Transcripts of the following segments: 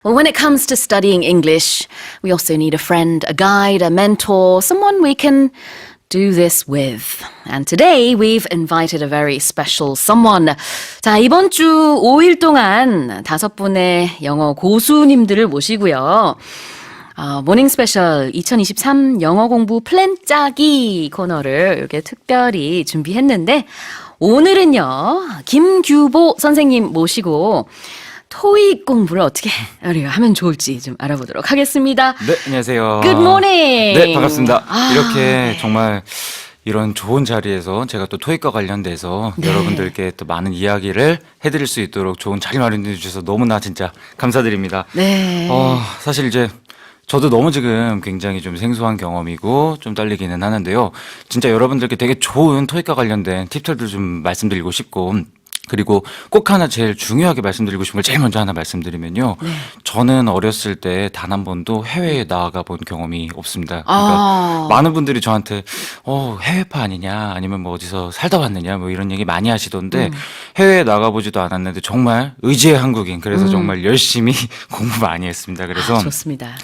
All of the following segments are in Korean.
Well, when it comes to studying English, we also need a friend, a guide, a mentor, someone we can do this with. And today we've invited a very special someone. 자, 이번 주 5일 동안 5분의 영어 고수님들을 모시고요. 모닝 스페셜 2023 영어 공부 플랜 짜기 코너를 이렇게 특별히 준비했는데 오늘은요, 김규보 선생님 모시고 토익 공부를 어떻게 우리가 하면 좋을지 좀 알아보도록 하겠습니다. 네, 안녕하세요. Good morning. 네, 반갑습니다. 이렇게 네. 정말 이런 좋은 자리에서 제가 또 토익과 관련돼서 네. 여러분들께 또 많은 이야기를 해드릴 수 있도록 좋은 자리 마련해 주셔서 너무나 진짜 감사드립니다. 네. 사실 이제 저도 너무 지금 굉장히 좀 생소한 경험이고 좀 떨리기는 하는데요. 진짜 여러분들께 되게 좋은 토익과 관련된 팁들도 좀 말씀드리고 싶고, 그리고 꼭 하나 제일 중요하게 말씀드리고 싶은 걸 제일 먼저 하나 말씀드리면요. 네. 저는 어렸을 때 단 한 번도 해외에 나가 본 경험이 없습니다. 그러니까 많은 분들이 저한테 해외파 아니냐, 아니면 뭐 어디서 살다 왔느냐, 뭐 이런 얘기 많이 하시던데 해외에 나가보지도 않았는데 정말 의지의 한국인, 그래서 정말 열심히 공부 많이 했습니다. 그래서 좋습니다.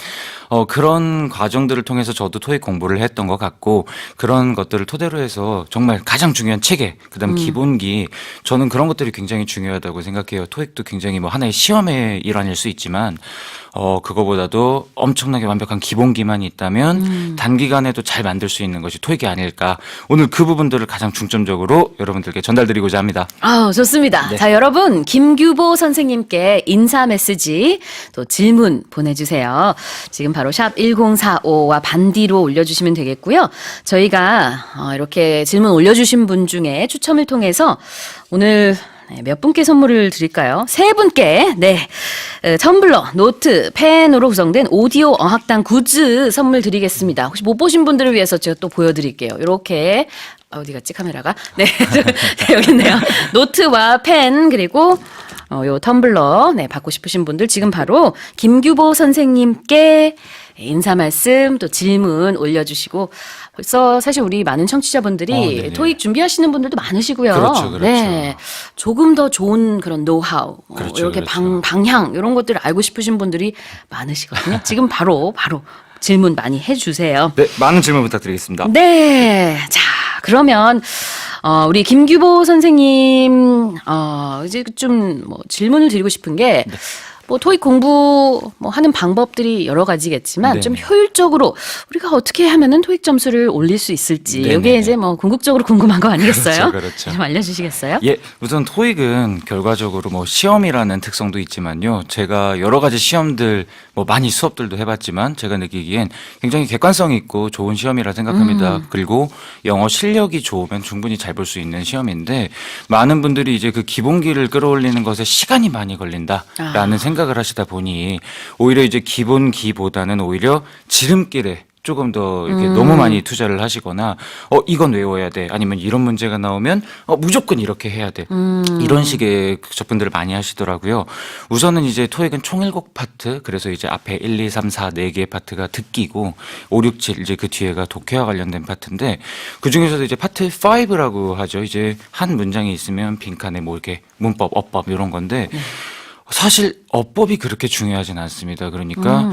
그런 과정들을 통해서 저도 토익 공부를 했던 것 같고, 그런 것들을 토대로 해서 정말 가장 중요한 체계, 그다음 기본기, 저는 그런 것들이 굉장히 중요하다고 생각해요. 토익도 굉장히 뭐 하나의 시험의 일환일 수 있지만 그거보다도 엄청나게 완벽한 기본기만 있다면 단기간에도 잘 만들 수 있는 것이 토익이 아닐까. 오늘 그 부분들을 가장 중점적으로 여러분들께 전달드리고자 합니다. 좋습니다. 네. 자, 여러분, 김규보 선생님께 인사 메시지 또 질문 보내주세요. 지금 바로 샵 1045와 반디로 올려주시면 되겠고요. 저희가 이렇게 질문 올려주신 분 중에 추첨을 통해서 오늘 몇 분께 선물을 드릴까요? 3분께, 텀블러, 노트, 펜으로 구성된 오디오 어학당 굿즈 선물 드리겠습니다. 혹시 못 보신 분들을 위해서 제가 또 보여드릴게요. 이렇게, 어디 갔지, 카메라가? 네, 여기 있네요. 노트와 펜, 그리고 요 텀블러, 받고 싶으신 분들 지금 바로 김규보 선생님께 인사 말씀 또 질문 올려주시고, 벌써 사실 우리 많은 청취자분들이 네네. 토익 준비하시는 분들도 많으시고요. 그렇죠. 네, 조금 더 좋은 그런 노하우, 그렇죠, 이렇게 그렇죠. 방향 이런 것들을 알고 싶으신 분들이 많으시거든요. 지금 바로 질문 많이 해주세요. 네, 많은 질문 부탁드리겠습니다. 네, 자 그러면 우리 김규보 선생님 이제 좀 뭐 질문을 드리고 싶은 게. 뭐 토익 공부 뭐 하는 방법들이 여러 가지겠지만 네네. 좀 효율적으로 우리가 어떻게 하면은 토익 점수를 올릴 수 있을지 네네네. 이게 이제 뭐 궁극적으로 궁금한 거 아니겠어요? 그렇죠. 좀 알려주시겠어요? 예, 우선 토익은 결과적으로 뭐 시험이라는 특성도 있지만요. 제가 여러 가지 시험들, 뭐 많이 수업들도 해봤지만 제가 느끼기엔 굉장히 객관성 있고 좋은 시험이라 생각합니다. 그리고 영어 실력이 좋으면 충분히 잘 볼 수 있는 시험인데, 많은 분들이 이제 그 기본기를 끌어올리는 것에 시간이 많이 걸린다라는 생각을 하시다 보니 오히려 이제 기본기보다는 오히려 지름길에 조금 더 이렇게 너무 많이 투자를 하시거나 이건 외워야 돼, 아니면 이런 문제가 나오면 무조건 이렇게 해야 돼, 이런 식의 접근들을 많이 하시더라고요. 우선은 이제 토익은 총 7파트, 그래서 이제 앞에 1, 2, 3, 4 4개의 파트가 듣기고 5, 6, 7 이제 그 뒤에가 독해와 관련된 파트인데, 그 중에서도 이제 파트 5라고 하죠. 이제 한 문장이 있으면 빈칸에 뭐 이렇게 문법, 어법 이런 건데, 사실 어법이 그렇게 중요하진 않습니다. 그러니까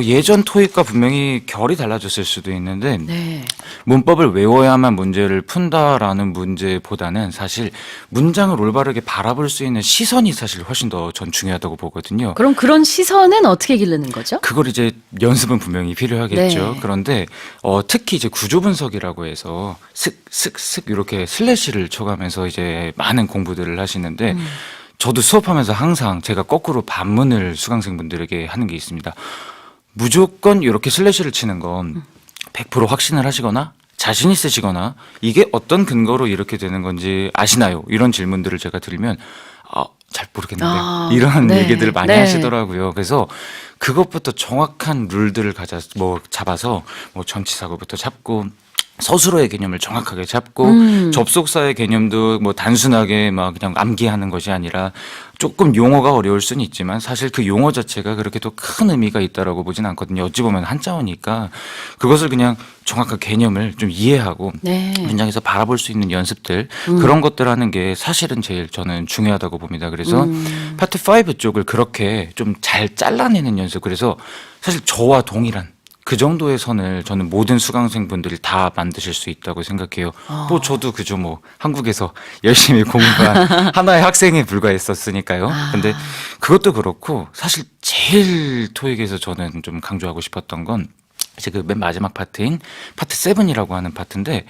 예전 토익과 분명히 결이 달라졌을 수도 있는데, 네. 문법을 외워야만 문제를 푼다라는 문제보다는 사실 문장을 올바르게 바라볼 수 있는 시선이 사실 훨씬 더 전 중요하다고 보거든요. 그럼 그런 시선은 어떻게 기르는 거죠? 그걸 이제 연습은 분명히 필요하겠죠. 네. 그런데 특히 이제 구조 분석이라고 해서 슥슥슥 이렇게 슬래시를 쳐가면서 이제 많은 공부들을 하시는데, 저도 수업하면서 항상 제가 거꾸로 반문을 수강생분들에게 하는 게 있습니다. 무조건 이렇게 슬래시를 치는 건 100% 확신을 하시거나 자신 있으시거나 이게 어떤 근거로 이렇게 되는 건지 아시나요? 이런 질문들을 제가 드리면 잘 모르겠는데 이런 네. 얘기들을 많이 네. 하시더라고요. 그래서 그것부터 정확한 룰들을 잡아서 뭐 전치사고부터 잡고 서술어의 개념을 정확하게 잡고 접속사의 개념도 뭐 단순하게 막 그냥 암기하는 것이 아니라 조금 용어가 어려울 수는 있지만 사실 그 용어 자체가 그렇게 또 큰 의미가 있다라고 보진 않거든요. 어찌 보면 한자어니까 그것을 그냥 정확한 개념을 좀 이해하고 네. 문장에서 바라볼 수 있는 연습들 그런 것들 하는 게 사실은 제일 저는 중요하다고 봅니다. 그래서 파트 5 쪽을 그렇게 좀 잘 잘라내는 연습. 그래서 사실 저와 동일한 그 정도의 선을 저는 모든 수강생분들이 다 만드실 수 있다고 생각해요. 뭐 저도 그저 뭐 한국에서 열심히 공부한 하나의 학생에 불과했었으니까요. 근데 그것도 그렇고 사실 제일 토익에서 저는 좀 강조하고 싶었던 건 이제 그 맨 마지막 파트인 파트 7이라고 하는 파트인데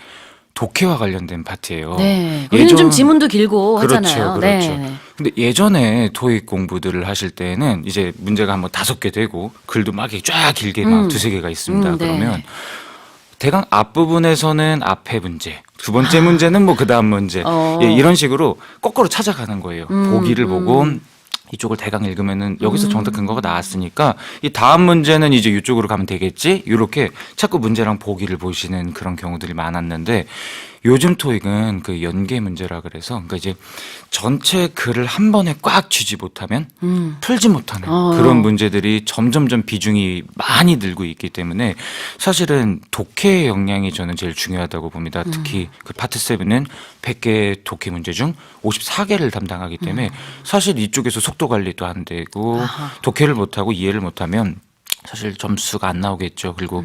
독해와 관련된 파트예요. 네. 우리는 좀 지문도 길고 그렇죠, 하잖아요. 그렇죠. 네. 근데 예전에 토익 공부들을 하실 때는 이제 문제가 한번 5개 되고 글도 막 이렇게 쫙 길게 막 2-3개가 있습니다. 네. 그러면 대강 앞부분에서는 앞에 문제, 두 번째 문제는 뭐 그 다음 문제, 예, 이런 식으로 거꾸로 찾아가는 거예요. 보기를 보고 이쪽을 대강 읽으면은 여기서 정답 근거가 나왔으니까 이 다음 문제는 이제 이쪽으로 가면 되겠지? 이렇게 자꾸 문제랑 보기를 보시는 그런 경우들이 많았는데 요즘 토익은 그 연계 문제라 그래서 그러니까 이제 전체 글을 한 번에 꽉 쥐지 못하면 풀지 못하는 그런 문제들이 점점점 비중이 많이 늘고 있기 때문에 사실은 독해의 역량이 저는 제일 중요하다고 봅니다. 특히 그 파트 7은 100개 독해 문제 중 54개를 담당하기 때문에 사실 이쪽에서 속도 관리도 안 되고 독해를 못하고 이해를 못하면 사실 점수가 안 나오겠죠. 그리고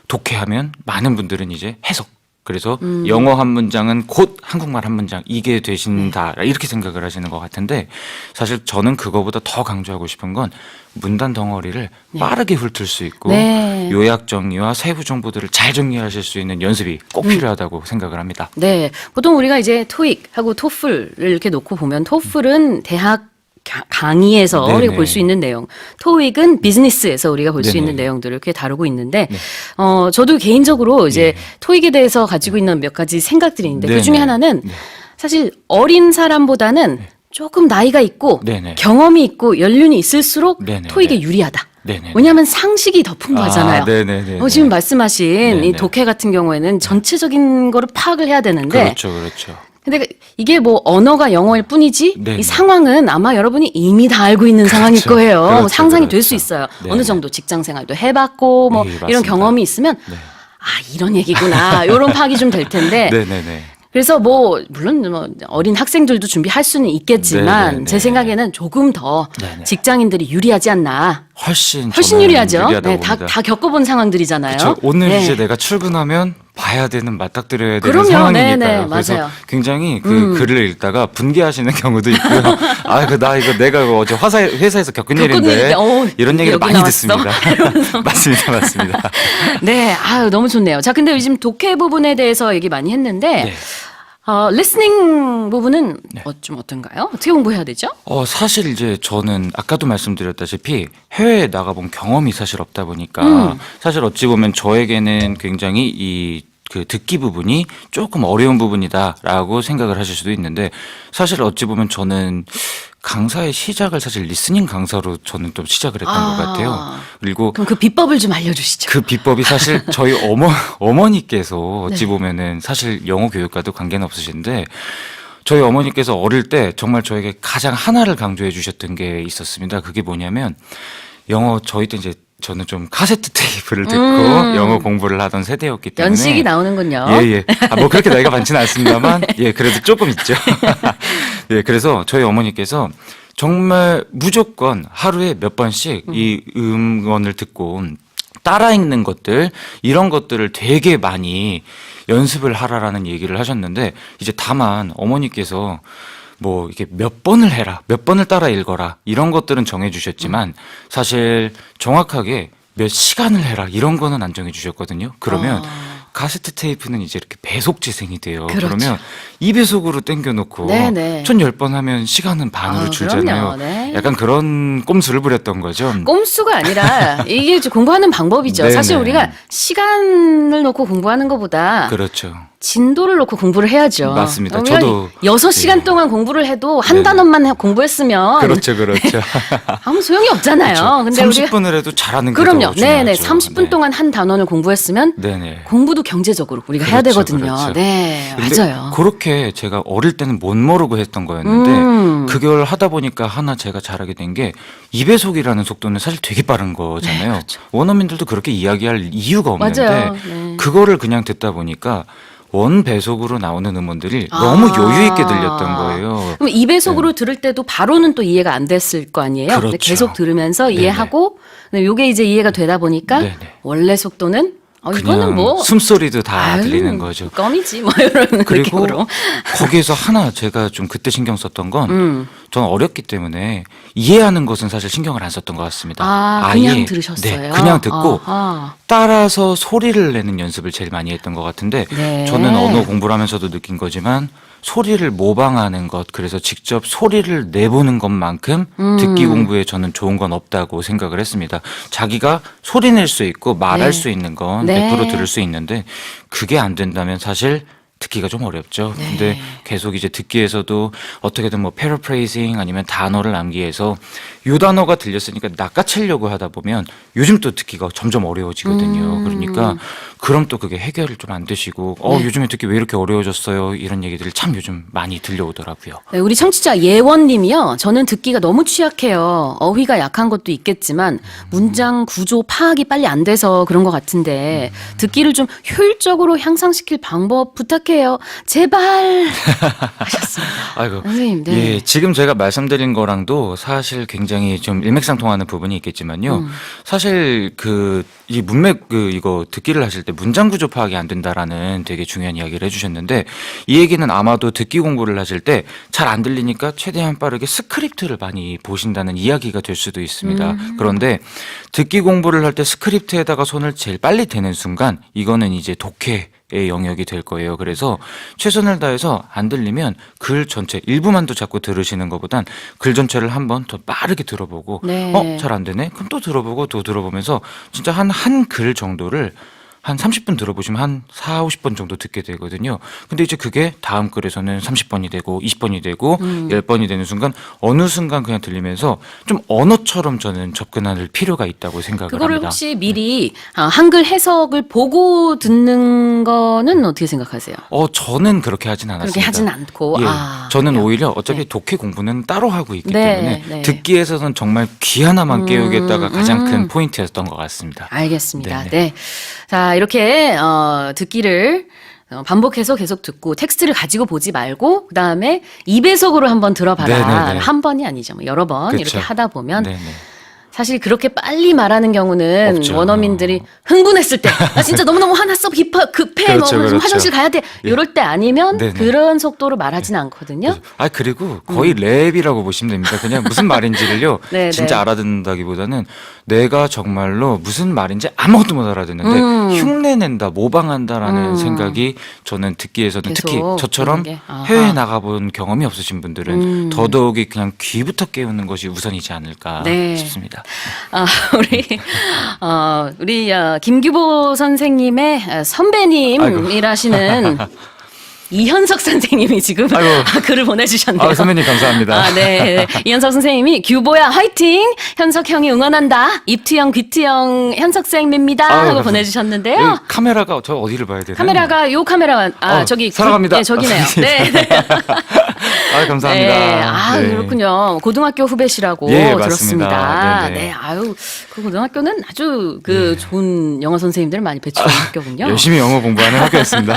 독해하면 많은 분들은 이제 해석 그래서 영어 한 문장은 곧 한국말 한 문장 이게 되신다 이렇게 생각을 하시는 것 같은데 사실 저는 그거보다 더 강조하고 싶은 건 문단 덩어리를 빠르게 훑을 수 있고 네. 요약 정리와 세부 정보들을 잘 정리하실 수 있는 연습이 꼭 필요하다고 생각을 합니다. 네. 보통 우리가 이제 토익하고 토플을 이렇게 놓고 보면 토플은 대학 강의에서 네네. 우리가 볼 수 있는 내용, 토익은 비즈니스에서 우리가 볼 수 네네. 있는 내용들을 이렇게 다루고 있는데, 저도 개인적으로 이제 토익에 대해서 가지고 있는 몇 가지 생각들이 있는데, 그 중에 네네. 하나는 네. 사실 어린 사람보다는 조금 나이가 있고 네네. 경험이 있고 연륜이 있을수록 네네네. 토익에 유리하다. 네네네. 왜냐하면 상식이 더 풍부하잖아요. 네네네. 지금 말씀하신 네네. 이 독해 같은 경우에는 전체적인 거를 파악을 해야 되는데, 그렇죠, 그렇죠. 근데 이게 뭐 언어가 영어일 뿐이지 네네. 이 상황은 아마 여러분이 이미 다 알고 있는 상황일 거예요. 그렇죠, 상상이 될 그렇죠. 수 있어요. 네네. 어느 정도 직장 생활도 해봤고 뭐 네, 이런 맞습니다. 경험이 있으면 네. 아 이런 얘기구나 이런 파악이 좀 될 텐데 네네네. 그래서 뭐 물론 뭐 어린 학생들도 준비할 수는 있겠지만 네네네. 제 생각에는 조금 더 네네. 직장인들이 유리하지 않나. 훨씬 훨씬 저는 유리하죠. 유리하다고 네, 봅니다. 다 겪어본 상황들이잖아요. 그렇죠. 오늘 네. 이제 내가 출근하면 봐야 되는 맞닥뜨려야 되는 그럼요. 상황이니까요. 네네, 그래서 맞아요. 굉장히 그 글을 읽다가 분개하시는 경우도 있고요. 아, 나 이거 내가 이거 어제 회사에서 겪은 일인데 일인데, 이런 이게 얘기를 여기 많이 나왔어? 듣습니다. 맞습니다, 맞습니다. 네, 아유 너무 좋네요. 자, 근데 요즘 독해 부분에 대해서 얘기 많이 했는데. 네. 리스닝 부분은 좀 어떤가요? 어떻게 공부해야 되죠? 사실 이제 저는 아까도 말씀드렸다시피 해외에 나가본 경험이 사실 없다 보니까 사실 어찌 보면 저에게는 굉장히 이 그 듣기 부분이 조금 어려운 부분이다라고 생각을 하실 수도 있는데 사실 어찌 보면 저는 강사의 시작을 사실 리스닝 강사로 저는 좀 시작을 했던 것 같아요. 그리고 그럼 그 비법을 좀 알려주시죠. 그 비법이 사실 저희 어머니께서 어찌 보면은 사실 영어 교육과도 관계는 없으신데 저희 어머니께서 어릴 때 정말 저에게 가장 하나를 강조해 주셨던 게 있었습니다. 그게 뭐냐면 영어 저희 때 이제 저는 좀 카세트 테이프를 듣고 영어 공부를 하던 세대였기 때문에 연식이 나오는군요. 예. 뭐 그렇게 나이가 많지는 않습니다만 예, 그래도 조금 있죠. 예, 그래서 저희 어머니께서 정말 무조건 하루에 몇 번씩 이 음원을 듣고 따라 읽는 것들 이런 것들을 되게 많이 연습을 하라라는 얘기를 하셨는데 이제 다만 어머니께서 뭐 이게 몇 번을 해라, 몇 번을 따라 읽어라 이런 것들은 정해주셨지만 사실 정확하게 몇 시간을 해라 이런 거는 안 정해주셨거든요. 그러면 카세트 테이프는 이제 이렇게 배속재생이 돼요. 그렇죠. 그러면 2배속으로 당겨놓고 네네. 1010번 하면 시간은 반으로 줄잖아요. 그럼요. 네. 약간 그런 꼼수를 부렸던 거죠. 꼼수가 아니라 이게 좀 공부하는 방법이죠. 네네. 사실 우리가 시간을 놓고 공부하는 것보다 그렇죠. 진도를 놓고 공부를 해야죠. 맞습니다. 그러면 저도 6시간 네. 동안 공부를 해도 한 네. 단원만 공부했으면 그렇죠. 아무 소용이 없잖아요. 그렇죠. 근데 우리가 30분을 해도 잘하는 게 그럼요. 더 중요하죠. 네네. 30분 동안 한 단원을 공부했으면 네네. 공부도 경제적으로 우리가 해야 그렇죠, 되거든요. 그렇죠. 네, 근데 맞아요. 그렇게 제가 어릴 때는 못 모르고 했던 거였는데 그걸 하다 보니까 하나 제가 잘하게 된 게 2배속이라는 속도는 사실 되게 빠른 거잖아요. 네, 그렇죠. 원어민들도 그렇게 이야기할 이유가 없는데 맞아요. 네. 그거를 그냥 듣다 보니까 원배속으로 나오는 음원들이 아. 너무 여유 있게 들렸던 거예요. 그럼 2배속으로 들을 때도 바로는 또 이해가 안 됐을 거 아니에요? 근데 그렇죠. 계속 들으면서 네네. 이해하고 근데 요게 이제 이해가 되다 보니까 네네. 원래 속도는 이거는 그냥 뭐 숨소리도 다 아유, 들리는 거죠. 껌이지 뭐 이런 그리고 느낌으로. 거기에서 하나 제가 좀 그때 신경 썼던 건 음. 저는 어렸기 때문에 이해하는 것은 사실 신경을 안 썼던 것 같습니다. 그냥 들으셨어요. 네, 그냥 듣고 아하. 따라서 소리를 내는 연습을 제일 많이 했던 것 같은데 네. 저는 언어 공부를 하면서도 느낀 거지만 소리를 모방하는 것 그래서 직접 소리를 내보는 것만큼 듣기 공부에 저는 좋은 건 없다고 생각을 했습니다. 자기가 소리 낼 수 있고 말할 네. 수 있는 건 네. 100% 들을 수 있는데 그게 안 된다면 사실 듣기가 좀 어렵죠. 네. 근데 계속 이제 듣기에서도 어떻게든 뭐 패러프레이징 아니면 단어를 암기해서 요 단어가 들렸으니까 낚아채려고 하다 보면 요즘 또 듣기가 점점 어려워지거든요. 그러니까 그럼 또 그게 해결이 좀 안 되시고 네. 요즘에 듣기 왜 이렇게 어려워졌어요? 이런 얘기들이 참 요즘 많이 들려오더라고요. 네, 우리 청취자 예원님이요. 저는 듣기가 너무 취약해요. 어휘가 약한 것도 있겠지만 문장 구조 파악이 빨리 안 돼서 그런 것 같은데 듣기를 좀 효율적으로 향상시킬 방법 부탁해요. 제발 하셨습니다. 아이고. 선생님, 네. 예, 지금 제가 말씀드린 거랑도 사실 굉장히 좀 일맥상통하는 부분이 있겠지만요. 사실 이 문맥 이거 듣기를 하실 때 문장 구조 파악이 안 된다라는 되게 중요한 이야기를 해주셨는데 이 얘기는 아마도 듣기 공부를 하실 때 잘 안 들리니까 최대한 빠르게 스크립트를 많이 보신다는 이야기가 될 수도 있습니다. 그런데 듣기 공부를 할 때 스크립트에다가 손을 제일 빨리 대는 순간 이거는 이제 독해의 영역이 될 거예요. 그래서 최선을 다해서 안 들리면 글 전체 일부만도 자꾸 들으시는 것보단 글 전체를 한번 더 빠르게 들어보고 네. 잘 안 되네? 그럼 또 들어보고 또 들어보면서 진짜 한 글 정도를 한 30분 들어보시면 한 4, 50번 정도 듣게 되거든요. 근데 이제 그게 다음 글에서는 30번이 되고 20번이 되고 10번이 되는 순간 어느 순간 그냥 들리면서 좀 언어처럼 저는 접근할 필요가 있다고 생각을 그거를 합니다. 혹시 미리 한글 해석을 보고 듣는 거는 어떻게 생각하세요? 저는 그렇게 하진 않았습니다. 그렇게 하진 않고. 예, 저는 그래요? 오히려 어차피 네. 독해 공부는 따로 하고 있기 네, 때문에 네. 듣기에서는 정말 귀 하나만 깨우겠다가 가장 큰 포인트였던 것 같습니다. 알겠습니다. 네네. 네. 자, 이렇게 듣기를 반복해서 계속 듣고 텍스트를 가지고 보지 말고 그다음에 2배속으로 한번 들어봐라. 네네네. 한 번이 아니죠. 뭐 여러 번 그쵸. 이렇게 하다 보면 네네. 사실 그렇게 빨리 말하는 경우는 없죠. 원어민들이 흥분했을 때 나 진짜 너무너무 화났어 급해 그렇죠, 뭐 그렇죠. 화장실 가야 돼 예. 이럴 때 아니면 네네. 그런 속도로 말하진 않거든요. 그리고 거의 랩이라고 보시면 됩니다. 그냥 무슨 말인지를요, 네, 진짜 네. 알아듣는다기보다는 내가 정말로 무슨 말인지 아무것도 못 알아듣는데 흉내낸다, 모방한다라는 생각이 저는 듣기에서는 계속 특히 저처럼 그런 게. 아하. 해외에 나가본 경험이 없으신 분들은 더더욱이 그냥 귀부터 깨우는 것이 우선이지 않을까 네. 싶습니다. 우리 김규보 선생님의 선배님이라시는 이현석 선생님이 지금 아이고. 글을 보내주셨네요. 선배님 감사합니다. 네. 이현석 선생님이 규보야 화이팅! 현석 형이 응원한다. 입트형, 귀트형 현석쌤입니다. 하고 감사합니다. 보내주셨는데요. 여기 카메라가 저 어디를 봐야 되나요? 카메라가 요 카메라 저기 사랑합니다. 네, 저기네요. 네. 네. 감사합니다. 네. 네. 그렇군요. 고등학교 후배시라고 예, 들었습니다. 맞습니다. 네네. 네. 그 고등학교는 아주 좋은 영어 선생님들을 많이 배출하는 학교군요. 열심히 영어 공부하는 학교였습니다.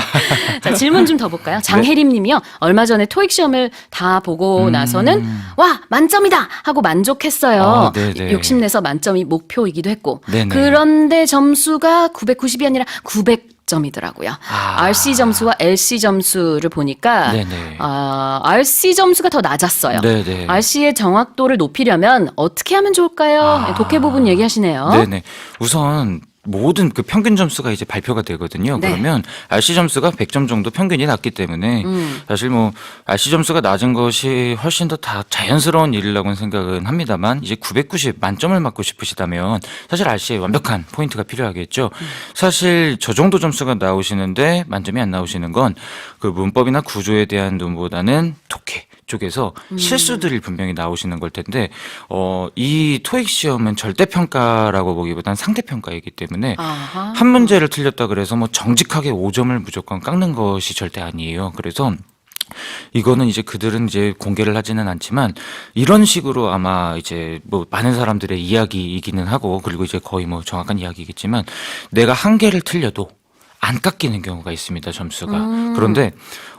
자, 질문 좀 더 볼까요? 장혜림 님이요. 얼마 전에 토익 시험을 다 보고 나서는 와, 만점이다! 하고 만족했어요. 네네. 욕심내서 만점이 목표이기도 했고. 네네. 그런데 점수가 990이 아니라 900점이더라고요. RC 점수와 LC 점수를 보니까 네네. RC 점수가 더 낮았어요. 네네. RC의 정확도를 높이려면 어떻게 하면 좋을까요? 독해 부분 얘기하시네요. 네네. 우선 모든 그 평균 점수가 이제 발표가 되거든요. 네. 그러면 RC 점수가 100점 정도 평균이 낮기 때문에 사실 뭐 RC 점수가 낮은 것이 훨씬 더 다 자연스러운 일이라고는 생각은 합니다만 이제 990 만점을 맞고 싶으시다면 사실 RC에 완벽한 포인트가 필요하겠죠. 사실 저 정도 점수가 나오시는데 만점이 안 나오시는 건 그 문법이나 구조에 대한 눈보다는 독해 쪽에서 실수들이 분명히 나오시는 걸 텐데 이 토익 시험은 절대 평가라고 보기보단 상대 평가이기 때문에 아하. 한 문제를 틀렸다 그래서 뭐 정직하게 5점을 무조건 깎는 것이 절대 아니에요. 그래서 이거는 이제 그들은 이제 공개를 하지는 않지만 이런 식으로 아마 이제 뭐 많은 사람들의 이야기이기는 하고 그리고 이제 거의 뭐 정확한 이야기겠지만 내가 한 개를 틀려도 안 깎이는 경우가 있습니다, 점수가. 그런데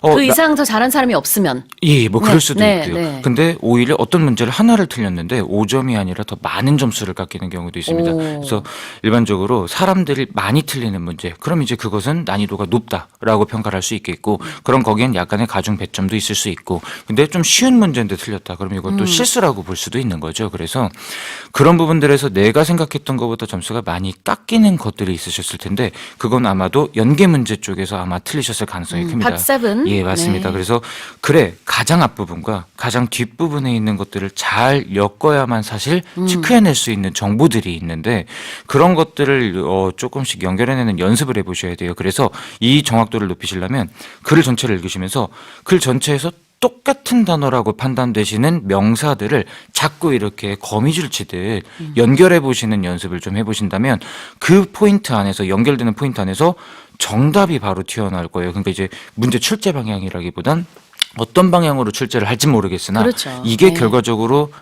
그 이상 더 잘한 사람이 없으면. 예, 뭐 그럴 네, 수도 네, 있고요. 네. 근데 오히려 어떤 문제를 하나를 틀렸는데 5점이 아니라 더 많은 점수를 깎이는 경우도 있습니다. 오. 그래서 일반적으로 사람들이 많이 틀리는 문제, 그럼 이제 그것은 난이도가 높다라고 평가를 할 수 있겠고, 그럼 거기엔 약간의 가중 배점도 있을 수 있고, 근데 좀 쉬운 문제인데 틀렸다, 그럼 이것도 실수라고 볼 수도 있는 거죠. 그래서 그런 부분들에서 내가 생각했던 것보다 점수가 많이 깎이는 것들이 있으셨을 텐데, 그건 아마도 연계 문제 쪽에서 아마 틀리셨을 가능성이 큽니다. 팟 세븐. 예, 맞습니다. 네. 그래서 그래 가장 앞부분과 가장 뒷부분에 있는 것들을 잘 엮어야만 사실 체크해낼 수 있는 정보들이 있는데 그런 것들을 조금씩 연결해내는 연습을 해보셔야 돼요. 그래서 이 정확도를 높이시려면 글을 전체를 읽으시면서 글 전체에서 똑같은 단어라고 판단되시는 명사들을 자꾸 이렇게 거미줄 치듯 연결해 보시는 연습을 좀 해보신다면 그 포인트 안에서 연결되는 포인트 안에서 정답이 바로 튀어나올 거예요. 그러니까 이제 문제 출제 방향이라기보단 어떤 방향으로 출제를 할지 모르겠으나 그렇죠. 이게 네. 결과적으로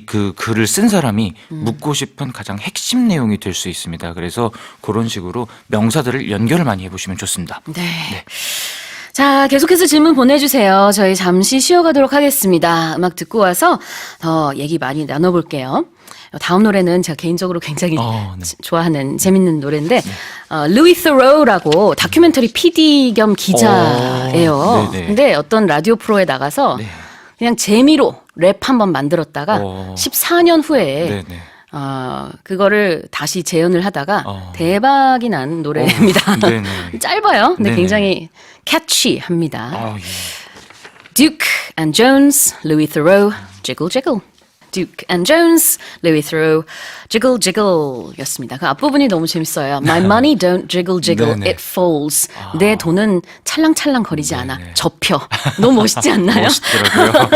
그 글을 쓴 사람이 묻고 싶은 가장 핵심 내용이 될 수 있습니다. 그래서 그런 식으로 명사들을 연결을 많이 해보시면 좋습니다. 네. 자, 계속해서 질문 보내주세요. 저희 잠시 쉬어가도록 하겠습니다. 음악 듣고 와서 더 얘기 많이 나눠볼게요. 다음 노래는 제가 개인적으로 굉장히 네. 좋아하는 재밌는 노래인데 루이 thoreau라고 다큐멘터리 PD 겸 기자예요. 네네. 근데 어떤 라디오 프로에 나가서 네. 그냥 재미로 랩 한번 만들었다가 14년 후에 네네. 그거를 다시 재현을 하다가 대박이 난 노래입니다. 네네. 짧아요. 근데 네네. 굉장히 캐치합니다. 예. Duke and Jones, Louis Theroux, Jiggle Jiggle. Duke and Jones, Louis Theroux, Jiggle Jiggle 였습니다. 그 앞부분이 너무 재밌어요. My money don't jiggle jiggle, 네네. it falls. 내 돈은 찰랑찰랑 거리지 않아. 네네. 접혀. 너무 멋있지 않나요? 멋있더라고요.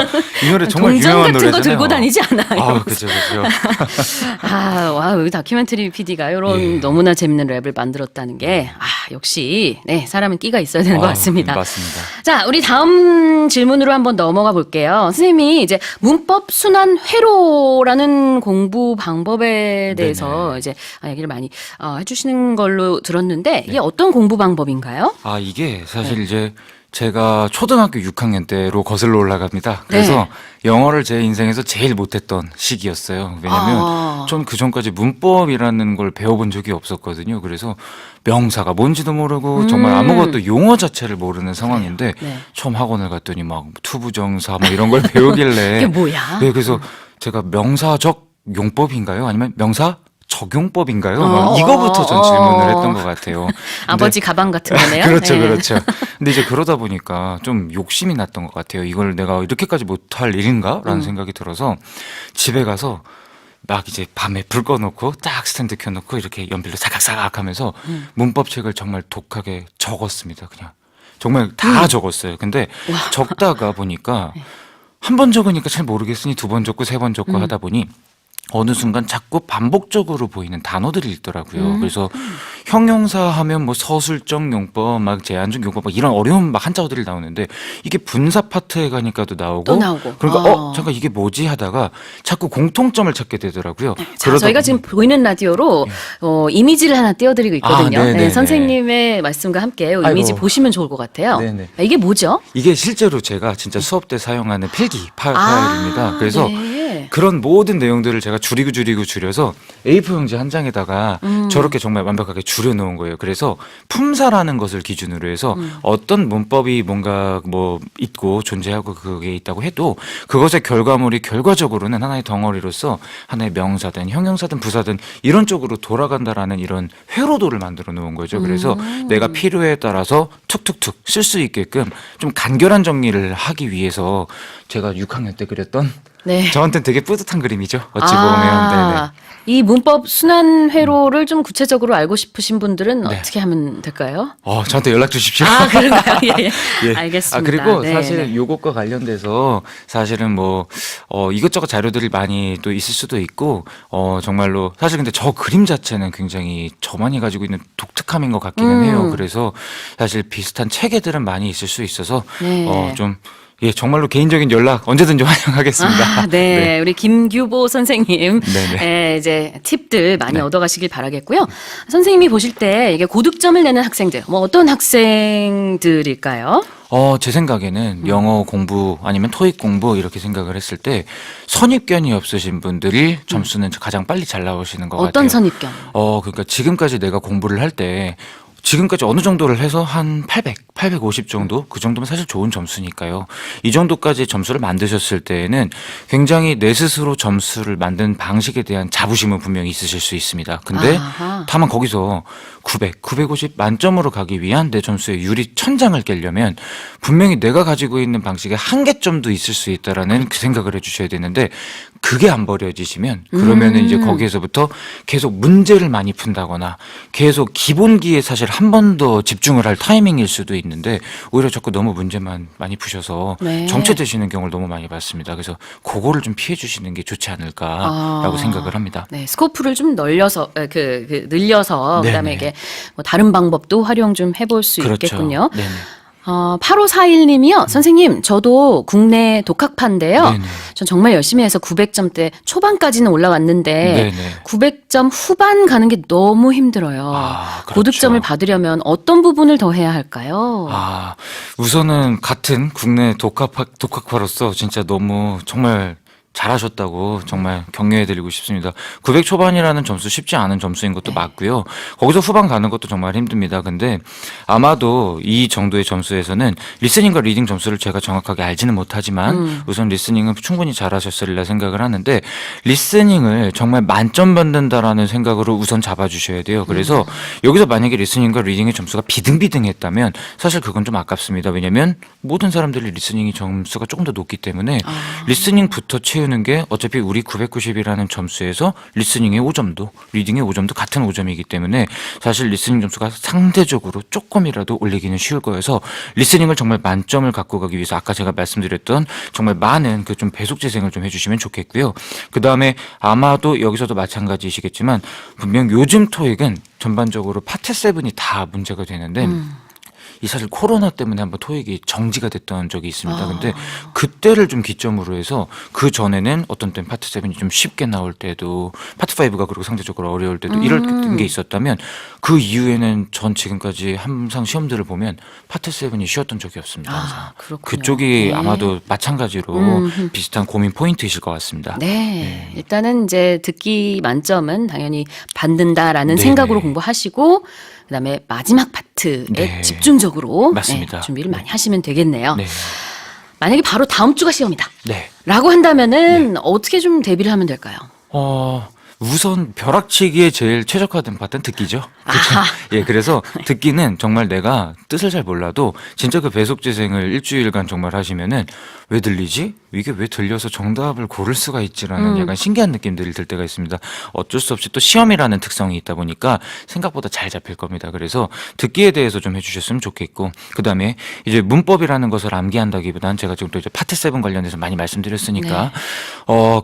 이 노래 정말 동전 유명한 같은 노래잖아요. 거 들고 다니지 않아요. 아, 그죠, 그죠. 와, 여기 다큐멘터리 PD가 이런 예. 너무나 재밌는 랩을 만들었다는 게, 역시, 네, 사람은 끼가 있어야 되는 것 같습니다. 맞습니다. 자, 우리 다음 질문으로 한번 넘어가 볼게요. 선생님이 이제 문법 순환 회로라는 공부 방법에 대해서 네네. 이제 얘기를 많이 해주시는 걸로 들었는데, 이게 어떤 공부 방법인가요? 이게 사실 이제 제가 초등학교 6학년 때로 거슬러 올라갑니다. 그래서 영어를 제 인생에서 제일 못했던 시기였어요. 왜냐면 전 그 전까지 문법이라는 걸 배워본 적이 없었거든요. 그래서 명사가 뭔지도 모르고 정말 아무것도 용어 자체를 모르는 상황인데 네. 처음 학원을 갔더니 막 투부정사 뭐 이런 걸 배우길래 이게 뭐야? 네, 그래서 제가 명사적 용법인가요? 아니면 명사 적용법인가요? 막 이거부터 전 질문을 했던 것 같아요. 아버지 가방 같은 거네요. 그렇죠, 네. 그렇죠. 근데 이제 그러다 보니까 좀 욕심이 났던 것 같아요. 이걸 내가 이렇게까지 못할 일인가라는 생각이 들어서 집에 가서 막 이제 밤에 불 꺼놓고 딱 스탠드 켜놓고 이렇게 연필로 사각사각 하면서 문법책을 정말 독하게 적었습니다. 그냥 정말 다 적었어요. 근데 적다가 보니까 한 번 적으니까 잘 모르겠으니 두 번 적고 세 번 적고 하다 보니 어느 순간 자꾸 반복적으로 보이는 단어들이 있더라고요. 그래서 형용사 하면 뭐 서술적 용법, 막 제한적 용법, 막 이런 어려운 막 한자어들이 나오는데 이게 분사 파트에 가니까도 나오고, 또 나오고. 그러니까 잠깐 이게 뭐지 하다가 자꾸 공통점을 찾게 되더라고요. 자, 저희가 지금 보이는 라디오로 이미지를 하나 띄워드리고 있거든요. 네네네. 네, 선생님의 말씀과 함께 이미지 아이고. 보시면 좋을 것 같아요. 네네. 이게 뭐죠? 이게 실제로 제가 진짜 수업 때 사용하는 필기 파일입니다. 그래서 네. 네. 그런 모든 내용들을 제가 줄여서 A4 용지 한 장에다가 저렇게 정말 완벽하게 줄여놓은 거예요. 그래서 품사라는 것을 기준으로 해서 어떤 문법이 뭔가 뭐 있고 존재하고 그게 있다고 해도 그것의 결과물이 결과적으로는 하나의 덩어리로서 하나의 명사든 형용사든 부사든 이런 쪽으로 돌아간다라는 이런 회로도를 만들어 놓은 거죠. 그래서 내가 필요에 따라서 툭툭툭 쓸 수 있게끔 좀 간결한 정리를 하기 위해서 제가 6학년 때 그렸던 네. 저한테는 되게 뿌듯한 그림이죠. 어찌 보면. 네네. 이 문법 순환 회로를 좀 구체적으로 알고 싶으신 분들은 네. 어떻게 하면 될까요? 저한테 연락 주십시오. 그런가요? 예, 예. 예. 알겠습니다. 그리고 네, 사실 네. 요것과 관련돼서 사실은 뭐, 이것저것 자료들이 많이 또 있을 수도 있고, 정말로, 사실 근데 저 그림 자체는 굉장히 저만이 가지고 있는 독특함인 것 같기는 해요. 그래서 사실 비슷한 체계들은 많이 있을 수 있어서, 네. 예, 정말로 개인적인 연락 언제든지 환영하겠습니다. 네. 우리 김규보 선생님, 네네. 이제 팁들 많이 네. 얻어가시길 바라겠고요. 선생님이 보실 때 이게 고득점을 내는 학생들, 뭐 어떤 학생들일까요? 제 생각에는 영어 공부 아니면 토익 공부 이렇게 생각을 했을 때 선입견이 없으신 분들이 점수는 가장 빨리 잘 나오시는 것 같아요. 어떤 선입견? 그러니까 지금까지 내가 공부를 할 때 지금까지 어느 정도를 해서 한 800, 850 정도? 그 정도면 사실 좋은 점수니까요. 이 정도까지 점수를 만드셨을 때에는 굉장히 내 스스로 점수를 만든 방식에 대한 자부심은 분명히 있으실 수 있습니다. 근데 아하. 다만 거기서 900, 950 만점으로 가기 위한 내 점수의 유리 천장을 깨려면 분명히 내가 가지고 있는 방식에 한계점도 있을 수 있다라는 그 생각을 해주셔야 되는데 그게 안 버려지시면 그러면은 이제 거기에서부터 계속 문제를 많이 푼다거나 계속 기본기에 사실 한 번 더 집중을 할 타이밍일 수도 있는데 오히려 자꾸 너무 문제만 많이 푸셔서 네. 정체되시는 경우를 너무 많이 봤습니다. 그래서 그거를 좀 피해 주시는 게 좋지 않을까라고 생각을 합니다. 네, 스코프를 좀 늘려서 늘려서 네네. 그다음에 이게 뭐 다른 방법도 활용 좀 해볼 수 그렇죠. 있겠군요. 네네. 8541님이요. 선생님, 저도 국내 독학파인데요. 네네. 전 정말 열심히 해서 900점대 초반까지는 올라왔는데 네네. 900점 후반 가는 게 너무 힘들어요. 그렇죠. 고득점을 받으려면 어떤 부분을 더 해야 할까요? 우선은 같은 국내 독학파로서 진짜 너무 정말 잘하셨다고 정말 격려해드리고 싶습니다. 900 초반이라는 점수 쉽지 않은 점수인 것도 맞고요. 거기서 후반 가는 것도 정말 힘듭니다. 근데 아마도 이 정도의 점수에서는 리스닝과 리딩 점수를 제가 정확하게 알지는 못하지만 우선 리스닝은 충분히 잘하셨으리라 생각을 하는데 리스닝을 정말 만점 받는다라는 생각으로 우선 잡아주셔야 돼요. 그래서 여기서 만약에 리스닝과 리딩의 점수가 비등비등했다면 사실 그건 좀 아깝습니다. 왜냐하면 모든 사람들이 리스닝이 점수가 조금 더 높기 때문에 리스닝부터 채우는 게 어차피 우리 990이라는 점수에서 리스닝의 5점도 리딩의 5점도 같은 5점이기 때문에 사실 리스닝 점수가 상대적으로 조금이라도 올리기는 쉬울 거여서 리스닝을 정말 만점을 갖고 가기 위해서 아까 제가 말씀드렸던 정말 많은 그 좀 배속 재생을 좀 해주시면 좋겠고요. 그 다음에 아마도 여기서도 마찬가지이시겠지만 분명 요즘 토익은 전반적으로 파트 7이 다 문제가 되는데 이 사실 코로나 때문에 한번 토익이 정지가 됐던 적이 있습니다. 근데 그때를 좀 기점으로 해서 그 전에는 어떤 때는 파트 7이 좀 쉽게 나올 때도 파트 5가 그리고 상대적으로 어려울 때도 이런 게 있었다면 그 이후에는 전 지금까지 항상 시험들을 보면 파트 7이 쉬웠던 적이 없습니다. 항상. 그렇군요. 그쪽이 네. 아마도 마찬가지로 비슷한 고민 포인트이실 것 같습니다. 네. 일단은 이제 듣기 만점은 당연히 받는다라는 네네. 생각으로 공부하시고 그다음에 마지막 파트에 네. 집중적으로 맞습니다. 준비를 많이 하시면 되겠네요. 네. 만약에 바로 다음 주가 시험이다. 네. 라고 한다면은 어떻게 좀 대비를 하면 될까요? 우선 벼락치기에 제일 최적화된 파트는 듣기죠. 그렇죠? 아하. 예, 그래서 듣기는 정말 내가 뜻을 잘 몰라도 진짜 그 배속 재생을 일주일간 정말 하시면은 왜 들리지? 이게 왜 들려서 정답을 고를 수가 있지라는 약간 신기한 느낌들이 들 때가 있습니다. 어쩔 수 없이 또 시험이라는 특성이 있다 보니까 생각보다 잘 잡힐 겁니다. 그래서 듣기에 대해서 좀 해주셨으면 좋겠고 그 다음에 이제 문법이라는 것을 암기한다기보다는 제가 지금 또 이제 파트 7 관련해서 많이 말씀드렸으니까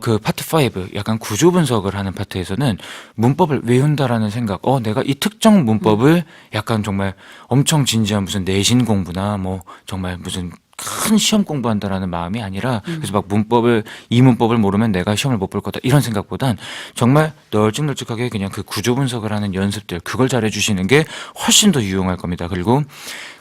그 파트 5 약간 구조 분석을 하는 파트에서는 문법을 외운다라는 생각, 내가 이 특정 문법을 약간 정말 엄청 진지한 무슨 내신 공부나 뭐 정말 무슨 큰 시험 공부한다라는 마음이 아니라 그래서 막 이 문법을 모르면 내가 시험을 못 볼 거다 이런 생각보단 정말 널찍널찍하게 그냥 그 구조 분석을 하는 연습들 그걸 잘해 주시는 게 훨씬 더 유용할 겁니다. 그리고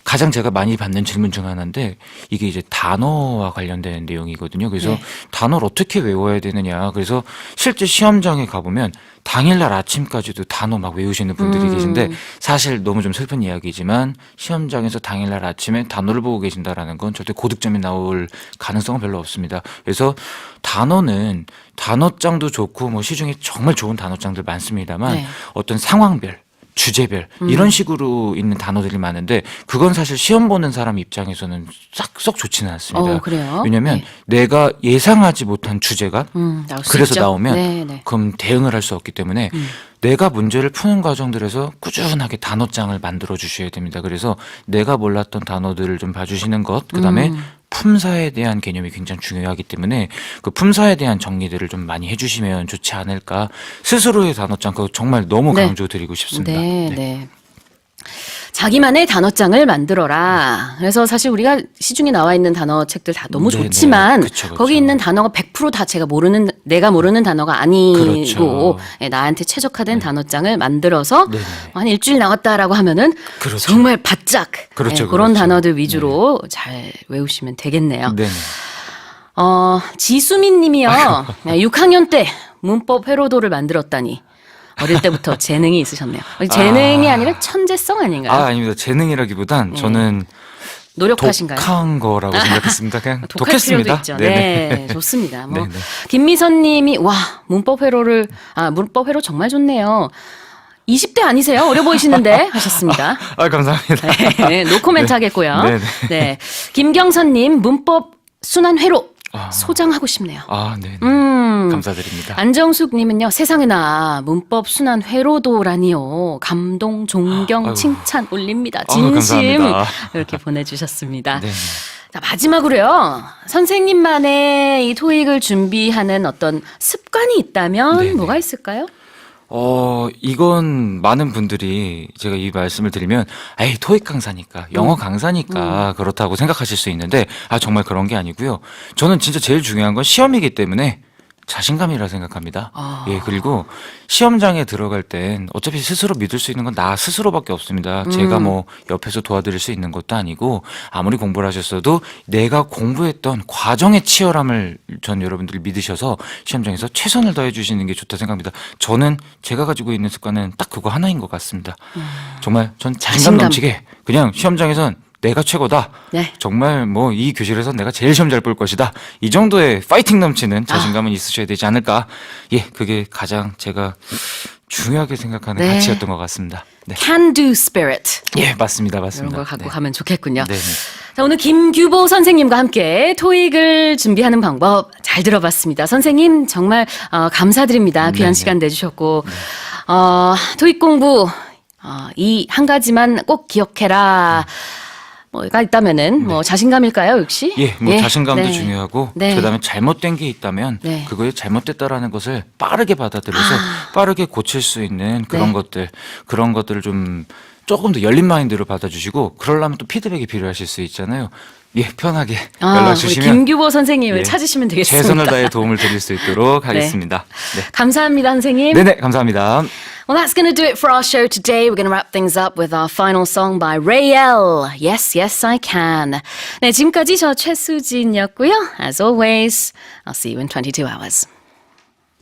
가장 제가 많이 받는 질문 중 하나인데 이게 이제 단어와 관련된 내용이거든요. 그래서 네. 단어를 어떻게 외워야 되느냐. 그래서 실제 시험장에 가보면 당일날 아침까지도 단어 막 외우시는 분들이 계신데 사실 너무 좀 슬픈 이야기지만 시험장에서 당일날 아침에 단어를 보고 계신다라는 건 절대 고득점이 나올 가능성은 별로 없습니다. 그래서 단어는 단어장도 좋고 뭐 시중에 정말 좋은 단어장들 많습니다만 네. 어떤 상황별 주제별 이런 식으로 있는 단어들이 많은데 그건 사실 시험 보는 사람 입장에서는 싹 좋지는 않습니다. 그래요? 왜냐하면 네. 내가 예상하지 못한 주제가 나올 수 그래서 있죠. 나오면 네, 네. 그럼 대응을 할 수 없기 때문에 내가 문제를 푸는 과정들에서 꾸준하게 단어장을 만들어 주셔야 됩니다. 그래서 내가 몰랐던 단어들을 좀 봐주시는 것, 그다음에 품사에 대한 개념이 굉장히 중요하기 때문에 그 품사에 대한 정리들을 좀 많이 해주시면 좋지 않을까. 스스로의 단어장 그거 정말 너무 네. 강조드리고 싶습니다. 네, 네. 자기만의 단어장을 만들어라. 그래서 사실 우리가 시중에 나와 있는 단어 책들 다 너무 네, 좋지만 네. 그쵸. 거기 있는 단어가 100% 다 내가 모르는 단어가 아니고 그렇죠. 예, 나한테 최적화된 단어장을 만들어서 네네. 한 일주일 나왔다라고 하면은 그렇죠. 정말 바짝 그렇죠, 예, 그런 그렇죠. 단어들 위주로 잘 외우시면 되겠네요. 네네. 지수민 님이요. 6학년 때 문법 회로도를 만들었다니. 어릴 때부터 재능이 있으셨네요. 재능이 아니라 천재성 아닌가요? 아닙니다. 재능이라기보단 저는 노력하신가요? 독한 거라고 생각했습니다. 그냥 독할 필요도 독했습니다. 있죠. 네네. 네, 좋습니다. 뭐 네네. 김미선 님이 문법 회로 정말 좋네요. 20대 아니세요? 어려 보이시는데 하셨습니다. 감사합니다. 네, 노코멘트 하겠고요. 네네. 네. 김경선 님 문법 순환 회로 소장하고 싶네요. 네. 감사드립니다. 안정숙 님은요. 세상에나 문법 순환 회로도라니요. 감동, 존경, 칭찬 올립니다. 진심. 감사합니다. 이렇게 보내주셨습니다. 네네. 자, 마지막으로요. 선생님만의 이 토익을 준비하는 어떤 습관이 있다면 네네. 뭐가 있을까요? 이건 많은 분들이 제가 이 말씀을 드리면, 에이, 토익 강사니까, 영어 강사니까 그렇다고 생각하실 수 있는데, 정말 그런 게 아니고요. 저는 진짜 제일 중요한 건 시험이기 때문에 자신감이라 생각합니다. 예, 그리고 시험장에 들어갈 땐 어차피 스스로 믿을 수 있는 건 나 스스로밖에 없습니다. 제가 뭐 옆에서 도와드릴 수 있는 것도 아니고 아무리 공부를 하셨어도 내가 공부했던 과정의 치열함을 전 여러분들이 믿으셔서 시험장에서 최선을 다해 주시는 게 좋다 생각합니다. 저는 제가 가지고 있는 습관은 딱 그거 하나인 것 같습니다. 정말 전 자신감 넘치게 그냥 시험장에선 내가 최고다. 네. 정말 뭐 이 교실에서 내가 제일 시험 잘 볼 것이다. 이 정도의 파이팅 넘치는 자신감은 있으셔야 되지 않을까. 예, 그게 가장 제가 중요하게 생각하는 네. 가치였던 것 같습니다. 네. Can do spirit. 예, 맞습니다. 이런 걸 갖고 네. 가면 좋겠군요. 네. 자, 오늘 김규보 선생님과 함께 토익을 준비하는 방법 잘 들어봤습니다. 선생님 정말 감사드립니다. 귀한 네네. 시간 내주셨고 토익 공부 이 한 가지만 꼭 기억해라. 뭐가 있다면은 뭐 자신감일까요, 역시? 예, 뭐 자신감도 네. 중요하고 네. 그다음에 잘못된 게 있다면 네. 그거에 잘못됐다라는 것을 빠르게 받아들여서 빠르게 고칠 수 있는 그런 네. 그런 것들을 좀 조금 더 열린 마인드로 받아주시고 그러려면 또 피드백이 필요하실 수 있잖아요. 예, 편하게 연락 우리 주시면 김규보 선생님을 예, 찾으시면 되겠습니다. 최선을 다해 도움을 드릴 수 있도록 하겠습니다. 네. 감사합니다, 선생님. 네네, 감사합니다. Well, that's going to do it for our show today. We're going to wrap things up with our final song by Rayel. Yes, yes, I can. 네, 지금까지 저 최수진이었고요. As always, I'll see you in 22 hours.